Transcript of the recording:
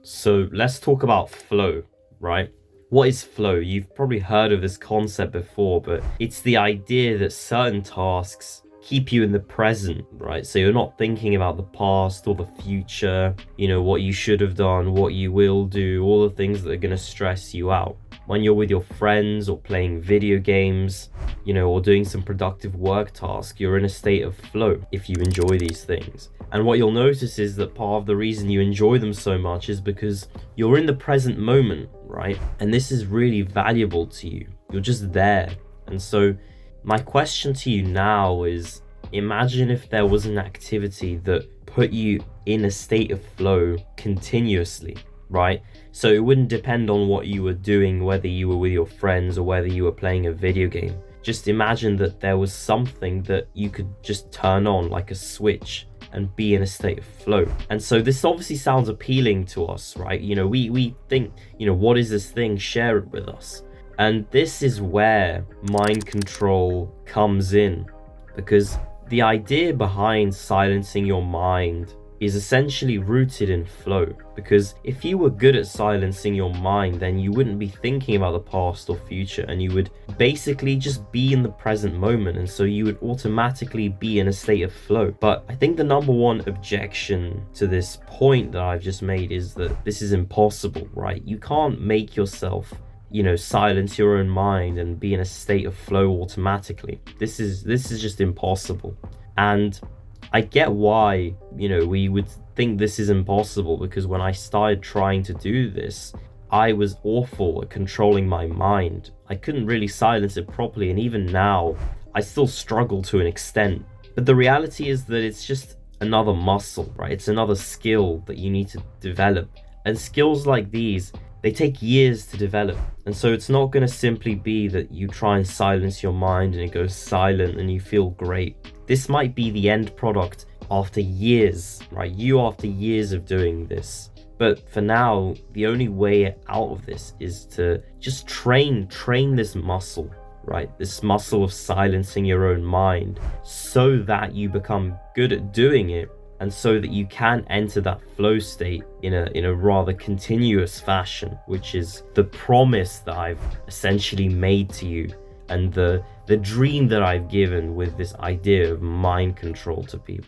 So let's talk about flow, right? What is flow? You've probably heard of this concept before, but it's the idea that certain tasks keep you in the present, right? So you're not thinking about the past or the future, what you should have done, what you will do, all the things that are going to stress you out. When you're with your friends or playing video games, or doing some productive work task, you're in a state of flow if you enjoy these things. And what you'll notice is that part of the reason you enjoy them so much is because you're in the present moment, right? And this is really valuable to you. You're just there. And so my question to you now is, imagine if there was an activity that put you in a state of flow continuously, right? So it wouldn't depend on what you were doing, whether you were with your friends or whether you were playing a video game. Just imagine that there was something that you could just turn on like a switch and be in a state of flow. And so this obviously sounds appealing to us, right? We think, what is this thing? Share it with us. And this is where mind control comes in, because the idea behind silencing your mind is essentially rooted in flow. Because if you were good at silencing your mind, then you wouldn't be thinking about the past or future, and you would basically just be in the present moment, and so you would automatically be in a state of flow. But I think the number one objection to this point that I've just made is that this is impossible, right? You can't make yourself silence your own mind and be in a state of flow automatically. This is just impossible. And I get why, we would think this is impossible, because when I started trying to do this, I was awful at controlling my mind. I couldn't really silence it properly, and even now, I still struggle to an extent. But the reality is that it's just another muscle, right? It's another skill that you need to develop. And skills like these, they take years to develop. And so it's not going to simply be that you try and silence your mind and it goes silent and you feel great. This might be the end product after years, right? After years of doing this. But for now, the only way out of this is to just train this muscle, right? This muscle of silencing your own mind, so that you become good at doing it, and so that you can enter that flow state in a rather continuous fashion, which is the promise that I've essentially made to you, and the dream that I've given with this idea of mind control to people.